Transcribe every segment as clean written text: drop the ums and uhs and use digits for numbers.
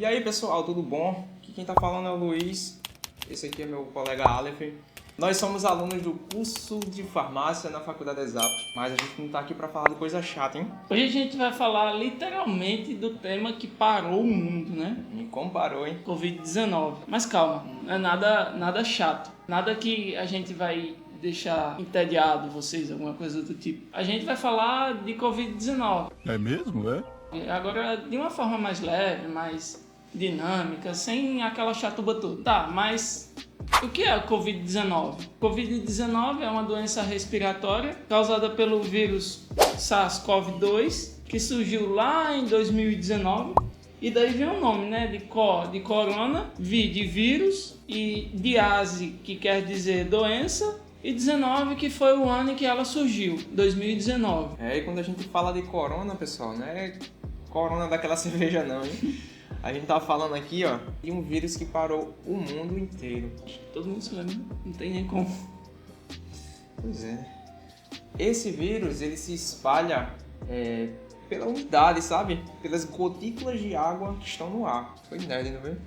E aí pessoal, tudo bom? Aqui quem tá falando é o Luiz, esse aqui é meu colega Aleph. Nós somos alunos do curso de farmácia na Faculdade Exato, mas a gente não tá aqui pra falar de coisa chata, hein? Hoje a gente vai falar literalmente do tema que parou o mundo, né? Me comparou, hein? Covid-19. Mas calma, não é nada chato. Nada que a gente vai deixar entediado vocês, alguma coisa do tipo. A gente vai falar de Covid-19. É mesmo, é? Agora, de uma forma mais leve, mais dinâmica, sem aquela chatuba toda. Tá, mas o que é a Covid-19? Covid-19 é uma doença respiratória causada pelo vírus SARS-CoV-2, que surgiu lá em 2019. E daí vem o nome, né? De corona, V de vírus, e diase, que quer dizer doença, e 19, que foi o ano em que ela surgiu, 2019. E quando a gente fala de corona, pessoal, não é corona daquela cerveja não, hein? A gente tá falando aqui, ó, de um vírus que parou o mundo inteiro. Todo mundo se lembra, não tem nem como. Pois é. Esse vírus, ele se espalha pela umidade, sabe? Pelas gotículas de água que estão no ar. Foi nerd, não é?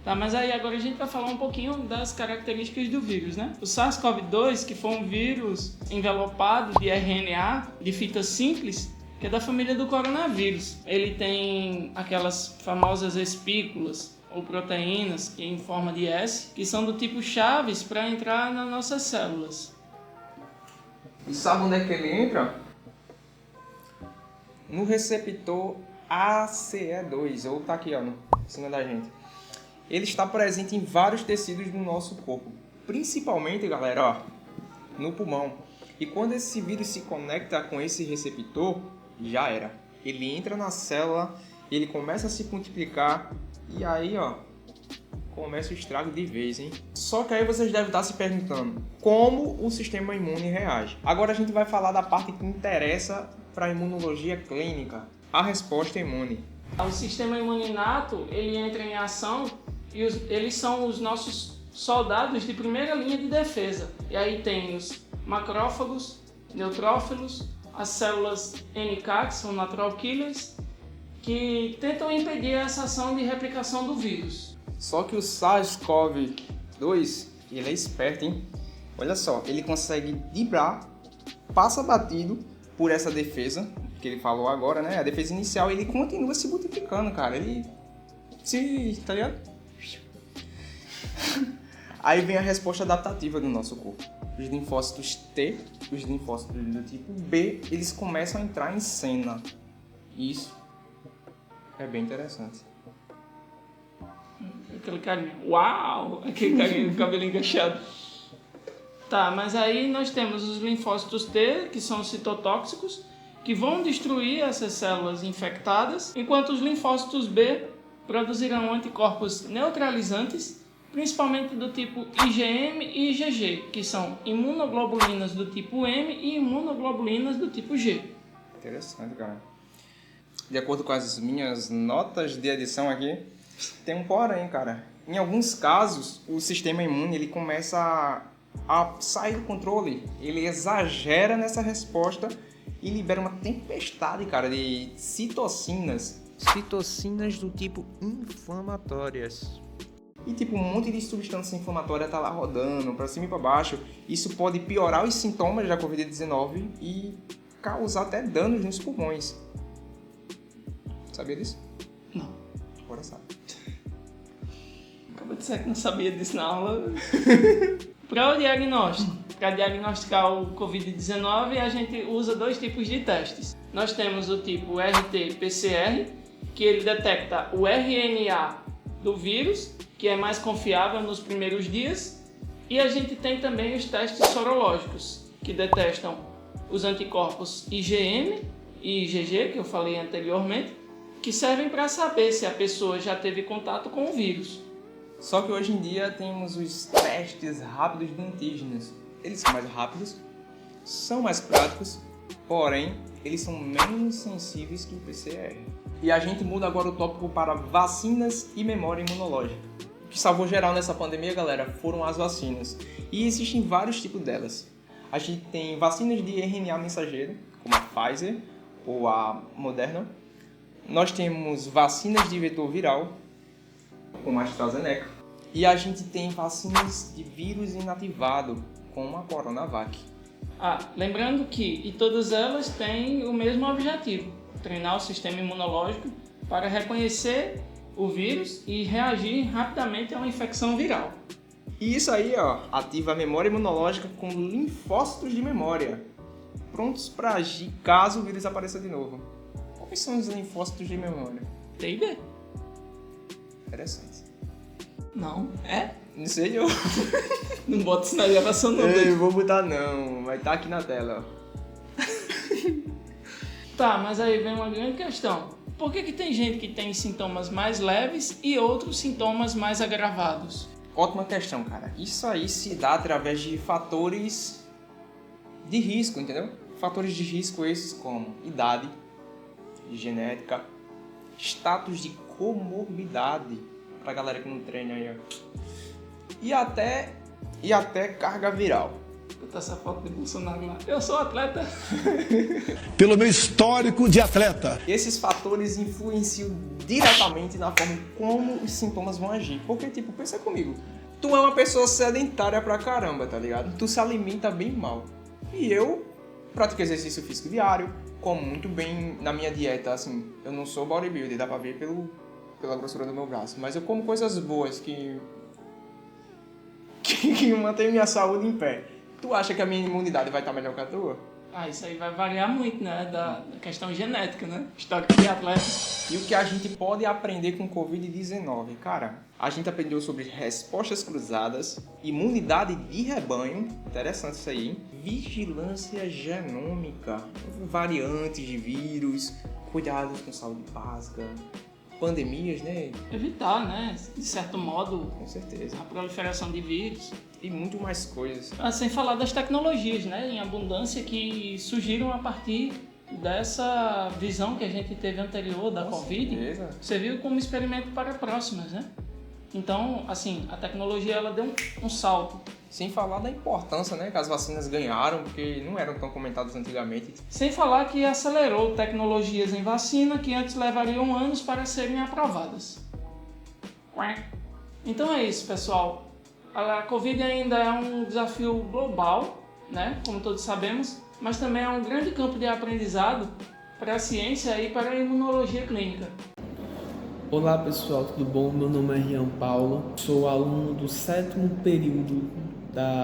Tá, mas aí agora a gente vai falar um pouquinho das características do vírus, né? O SARS-CoV-2, que foi um vírus envelopado de RNA, de fita simples, que é da família do coronavírus. Ele tem aquelas famosas espículas ou proteínas em forma de S, que são do tipo chaves para entrar nas nossas células. E sabe onde é que ele entra? No receptor ACE2, ou tá aqui, ó, em cima da gente. Ele está presente em vários tecidos do nosso corpo, principalmente, galera, ó, no pulmão. E quando esse vírus se conecta com esse receptor, já era. Ele entra na célula, ele começa a se multiplicar e aí, ó, começa o estrago de vez, hein? Só que aí vocês devem estar se perguntando como o sistema imune reage. Agora a gente vai falar da parte que interessa para a imunologia clínica, a resposta imune. O sistema imune inato, ele entra em ação e eles são os nossos soldados de primeira linha de defesa. E aí tem os macrófagos, neutrófilos, as células NK, que são natural killers, que tentam impedir essa ação de replicação do vírus. Só que o SARS-CoV-2, ele é esperto, hein? Olha só, ele consegue driblar, passa batido por essa defesa, que ele falou agora, né? A defesa inicial, ele continua se multiplicando, cara. Ele se... tá ligado? Aí vem a resposta adaptativa do nosso corpo. Os linfócitos T, os linfócitos do tipo B, eles começam a entrar em cena. Isso é bem interessante. Aquele carinha, uau! Aquele carinha com o cabelo encaixado. Tá, mas aí nós temos os linfócitos T, que são citotóxicos, que vão destruir essas células infectadas, enquanto os linfócitos B produzirão anticorpos neutralizantes, principalmente do tipo IgM e IgG, que são imunoglobulinas do tipo M e imunoglobulinas do tipo G. Interessante, cara. De acordo com as minhas notas de edição aqui, tem um porém, cara. Em alguns casos, o sistema imune ele começa a sair do controle. Ele exagera nessa resposta e libera uma tempestade, cara, de citocinas. Citocinas do tipo inflamatórias. E tipo, um monte de substância inflamatória tá lá rodando pra cima e pra baixo. Isso pode piorar os sintomas da Covid-19 e causar até danos nos pulmões. Sabia disso? Não. Agora sabe. Acabou de dizer que não sabia disso na aula. Para o diagnóstico, para diagnosticar o Covid-19, a gente usa dois tipos de testes. Nós temos o tipo RT-PCR, que ele detecta o RNA do vírus, que é mais confiável nos primeiros dias, e a gente tem também os testes sorológicos, que detectam os anticorpos IgM e IgG, que eu falei anteriormente, que servem para saber se a pessoa já teve contato com o vírus. Só que hoje em dia temos os testes rápidos de antígenos. Eles são mais rápidos, são mais práticos, porém, eles são menos sensíveis que o PCR. E a gente muda agora o tópico para vacinas e memória imunológica. O que salvou geral nessa pandemia, galera, foram as vacinas. E existem vários tipos delas. A gente tem vacinas de RNA mensageiro, como a Pfizer ou a Moderna. Nós temos vacinas de vetor viral, como a AstraZeneca. E a gente tem vacinas de vírus inativado, como a Coronavac. Lembrando que todas elas têm o mesmo objetivo: treinar o sistema imunológico para reconhecer o vírus e reagir rapidamente a uma infecção viral. E isso aí, ativa a memória imunológica com linfócitos de memória, prontos para agir caso o vírus apareça de novo. Quais são os linfócitos de memória? Tem ideia? Interessante. Não. É? Não sei eu. Não bota isso na gravação não. Ei, vou botar não, vai estar aqui na tela. Tá, mas aí vem uma grande questão. Por que tem gente que tem sintomas mais leves e outros sintomas mais agravados? Ótima questão, cara. Isso aí se dá através de fatores de risco, entendeu? Fatores de risco esses como idade, genética, status de comorbidade, pra galera que não treina aí, e até carga viral. Botar essa foto de Bolsonaro lá. Eu sou atleta. Pelo meu histórico de atleta. Esses fatores influenciam diretamente na forma como os sintomas vão agir. Porque, pensa comigo. Tu é uma pessoa sedentária pra caramba, tá ligado? Tu se alimenta bem mal. E eu pratico exercício físico diário, como muito bem na minha dieta, assim. Eu não sou bodybuilder, dá pra ver pela grossura do meu braço. Mas eu como coisas boas que mantém minha saúde em pé. Tu acha que a minha imunidade vai estar melhor que a tua? Isso aí vai variar muito, né? Da questão genética, né? Histórico de atleta. E o que a gente pode aprender com o Covid-19? Cara, a gente aprendeu sobre respostas cruzadas, imunidade de rebanho, interessante isso aí, hein? Vigilância genômica, variantes de vírus, cuidados com saúde básica, pandemias, né? Evitar, né? De certo modo, Com certeza. a proliferação de vírus. E muito mais coisas. Sem falar das tecnologias, né? Em abundância que surgiram a partir dessa visão que a gente teve anterior da Covid. Certeza. Você viu como experimento para próximas, né? Então, assim, a tecnologia ela deu um salto. Sem falar da importância, né, que as vacinas ganharam, porque não eram tão comentadas antigamente. Sem falar que acelerou tecnologias em vacina que antes levariam anos para serem aprovadas. Então é isso, pessoal. A Covid ainda é um desafio global, né, como todos sabemos, mas também é um grande campo de aprendizado para a ciência e para a imunologia clínica. Olá pessoal, tudo bom? Meu nome é Rian Paulo, sou aluno do 7º período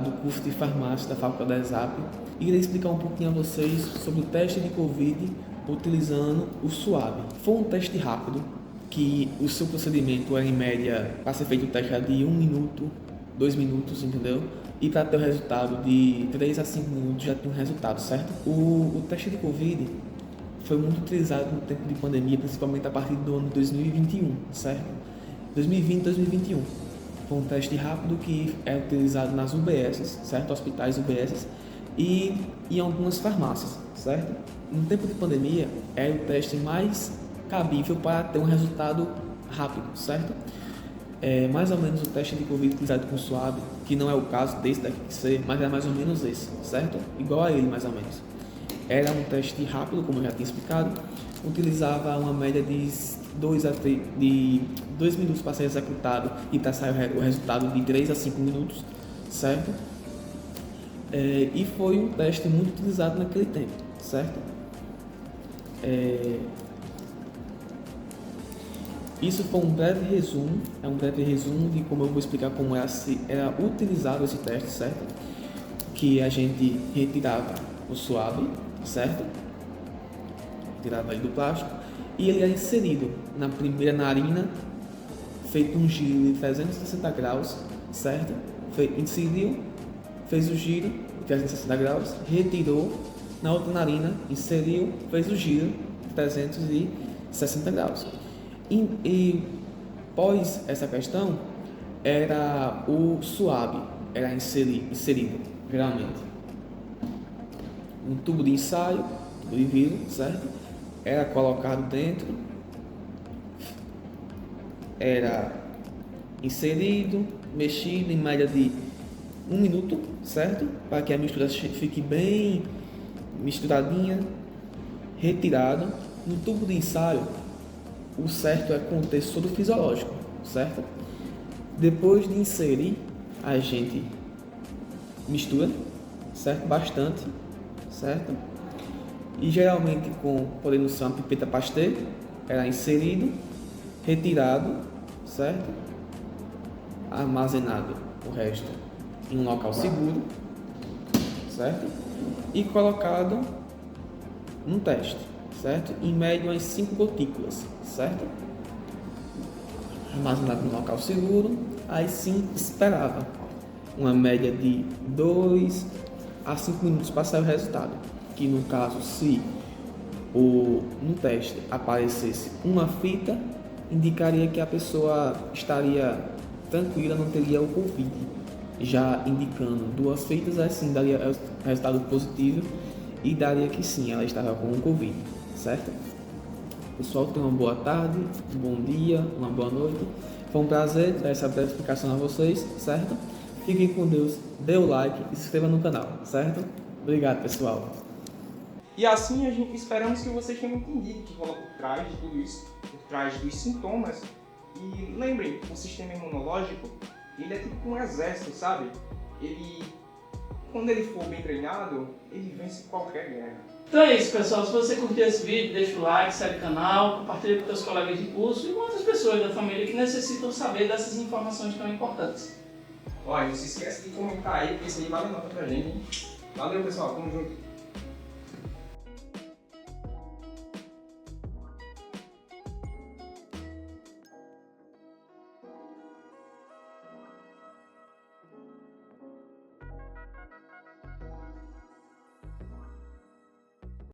do curso de farmácia da Faculdade da ESAP e irei explicar um pouquinho a vocês sobre o teste de Covid utilizando o SUAB. Foi um teste rápido, que o seu procedimento é em média, para ser feito o teste é de 1 minuto, 2 minutos, entendeu? E para ter o resultado de 3 a 5 minutos já tem um resultado, certo? O teste de Covid foi muito utilizado no tempo de pandemia, principalmente a partir do ano 2021, certo? 2020 e 2021. Foi um teste rápido que é utilizado nas UBS, certo? Hospitais UBS e em algumas farmácias, certo? No tempo de pandemia, é o teste mais cabível para ter um resultado rápido, certo? É mais ou menos o teste de Covid utilizado com SUAB, que não é o caso desse daqui que ser, mas é mais ou menos esse, certo? Igual a ele, mais ou menos. Era um teste rápido, como eu já tinha explicado, utilizava uma média de 2 minutos para ser executado e para sair o resultado de 3 a 5 minutos, certo? E foi um teste muito utilizado naquele tempo, certo? Isso foi um breve resumo, de como eu vou explicar como era utilizado esse teste, certo? Que a gente retirava o SUAB, certo? Tirava ele do plástico e ele era inserido na primeira narina, feito um giro de 360 graus, certo? Inseriu, fez o giro de 360 graus, retirou na outra narina, inseriu, fez o giro de 360 graus. E pós essa questão, era o SUAB, era inserido, geralmente. Um tubo de ensaio, tubo de vidro, certo? Era colocado dentro, era inserido, mexido em média de 1 minuto, certo? Para que a mistura fique bem misturadinha, retirado. No tubo de ensaio o certo é contexto todo fisiológico, certo? Depois de inserir, a gente mistura, certo? Bastante, certo? E geralmente podendo ser uma pipeta Pasteur, era inserido, retirado, certo? Armazenado o resto em um local seguro, certo? E colocado num teste, certo? Em média umas 5 gotículas, certo? Armazenado num local seguro, aí sim esperava uma média de 2 a 5 minutos para sair o resultado. Que no caso, se no teste aparecesse uma fita, indicaria que a pessoa estaria tranquila, não teria o Covid. Já indicando 2 fitas, assim daria resultado positivo e daria que sim, ela estava com o Covid, certo? Pessoal, tenham uma boa tarde, um bom dia, uma boa noite. Foi um prazer dar essa breve explicação a vocês, certo? Fiquem com Deus, dê o like e se inscreva no canal, certo? Obrigado, pessoal. E assim esperamos que vocês tenham entendido o que rola por trás de tudo isso, por trás dos sintomas. E lembrem, o sistema imunológico, ele é tipo um exército, sabe? Quando ele for bem treinado, ele vence qualquer guerra. Então é isso, pessoal. Se você curtiu esse vídeo, deixa o like, segue o canal, compartilha com seus colegas de curso e com outras pessoas da família que necessitam saber dessas informações tão importantes. Olha, não se esquece de comentar aí, porque isso aí vale nota pra gente, hein? Valeu, pessoal. Tamo junto.